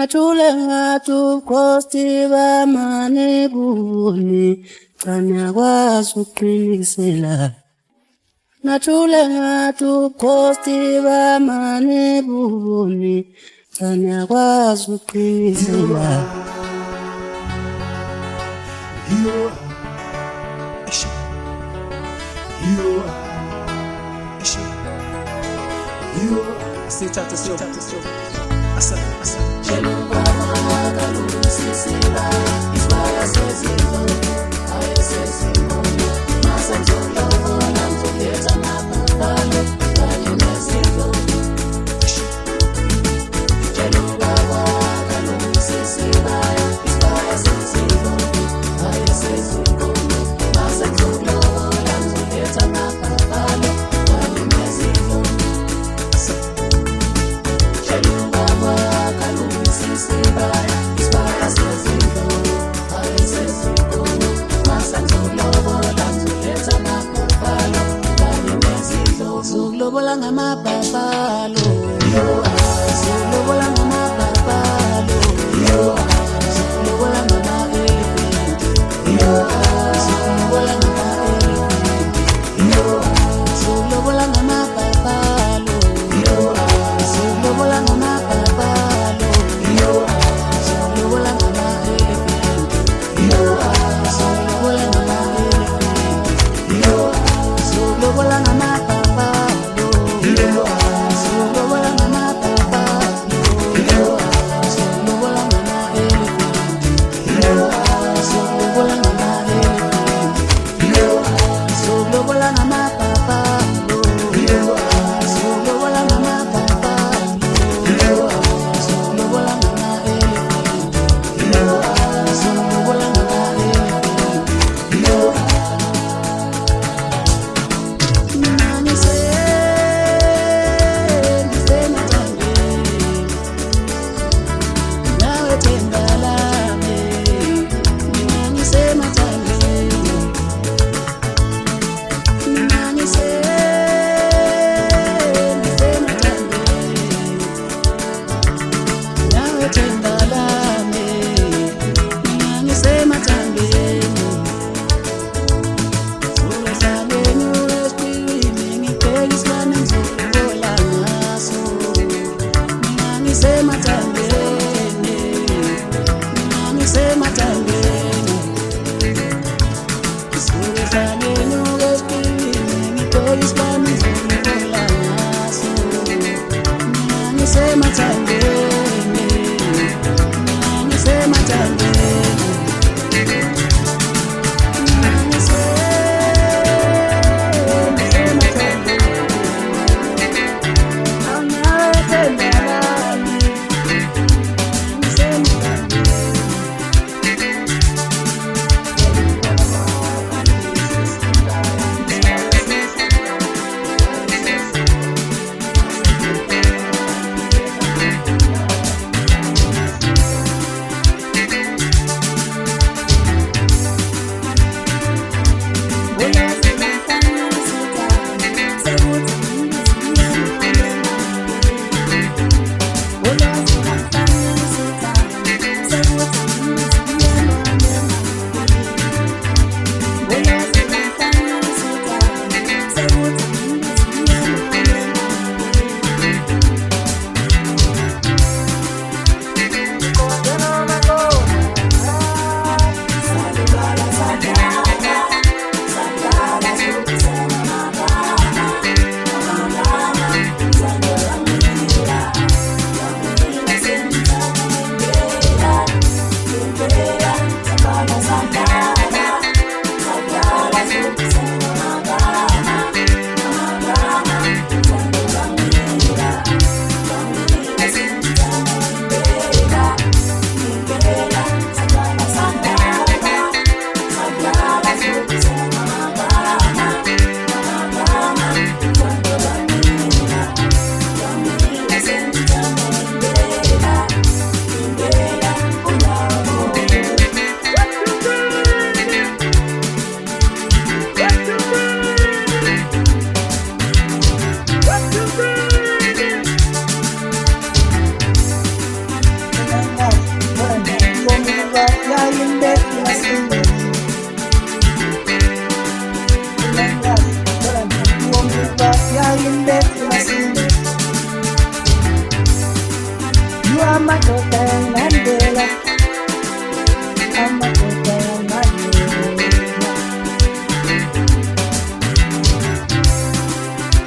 Nathule ngathi ubukhosi bamane buni Kanyakwazi ukuqinisela Nathule ngathi ubukhosi bamane buni Kanyakwazi ukuqinisela Sithatha asa Lobola ngamabhabhalo lobola ngamabhabhalo lobola ngama-elephant lobola ngama-elephant lobola ngamabhabhalo lobola ngamabhabhalo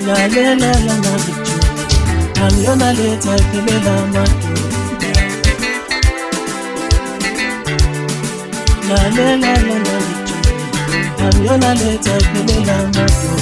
Lalela lana bichu, amyona leta kelela matu. Lalela lana bichu, amyona leta kelela matu.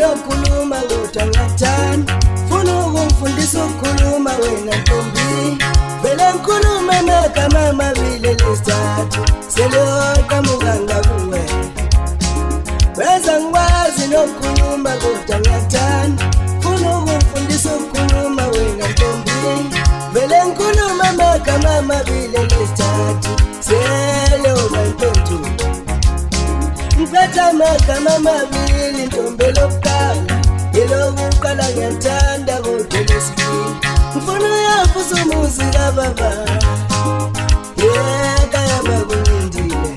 Nokuluma ngotangatani funa ukumfundisa ukukhuluma wena ntombi vele ngikhuluma magama amabili lesithathu seleka muganga kuwe weza ngikwazi nokuluma ngotangatani funa ukumfundisa ukukhuluma wena ntombi vele ngikhuluma magama amabili lesithathu seleka ntombi Ngiphetha magama amabili ntombi lokukala lokuqala ngiyathanda kodwa lesibili ngifuna uyavusa umuzi kababa kaya bakulindile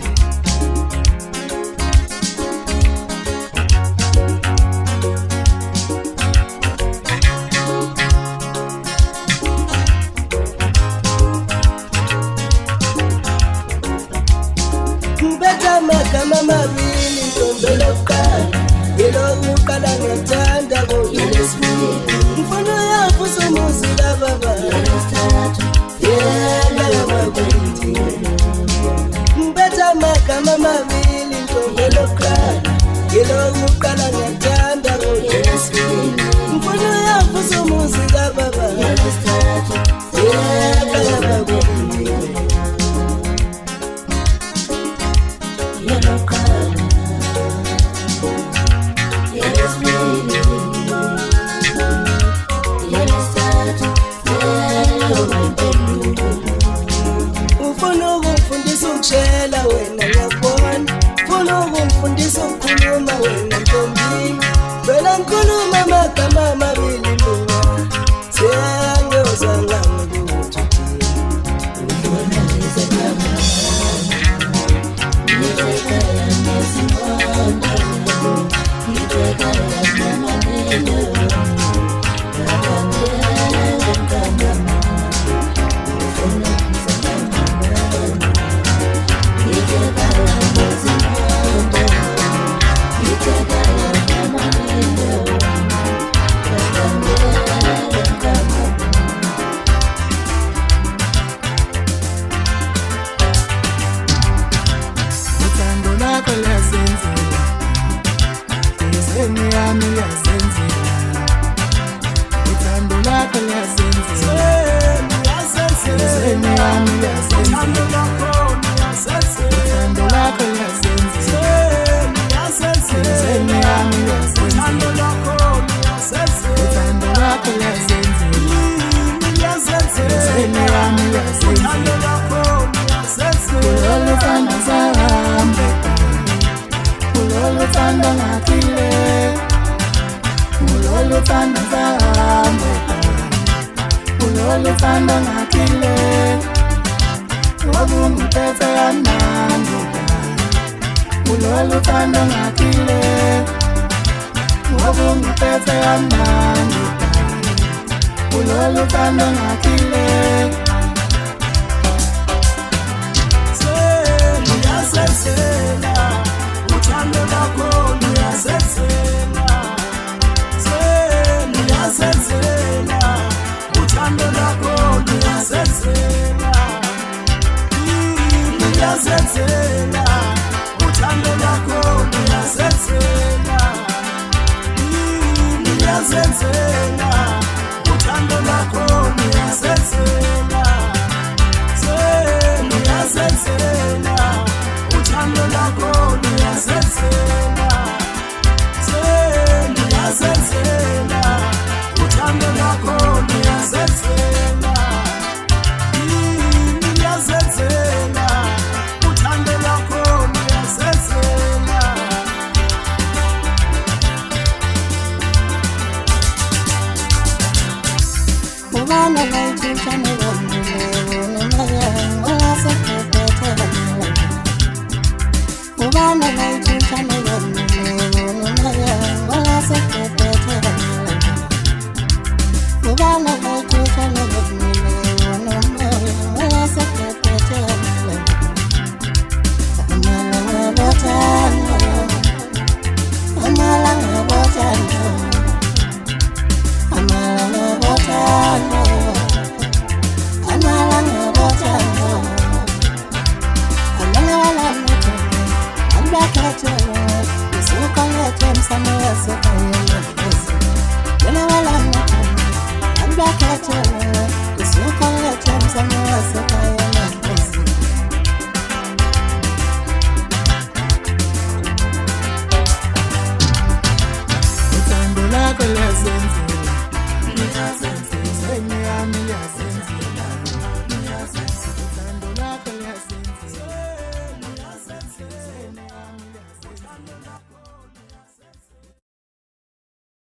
ngibetha amagama amabili intombi lokuqala elokuqala ngiyathanda kodwa lesibili ngifuna uyavusa umuzi kababa kaya bakulindile ngibetha amagama amabili intombi lokuqala elokuqala ngiyathanda kodwa lesibili ngifuna uyavusa umuzi kababa kaya bakulindile ufuna ukungifundisa ukushela wena ngiyakubona ufuna ukungifundisa ukukhuluma wena ntombi vela ngikhuluma amagama amabili mina sengiyozanga ngikuthi ulolufanda ngakile wabungiphethe kamnandi ulolufanda ngakile wabungiphethe kamnandi ulolufanda ngakile luyasesela uthando lakho luyasesela luyasesela uthando lakho luyasesela luyasesela uthando lakho luyasesela luyasesela uthando lakho luyasesela luyasesela uthando lakho luyasesela luyasesela uthando lakho luyasesela luyasesela uthando lakho luyasesela Ubana ngayithuthana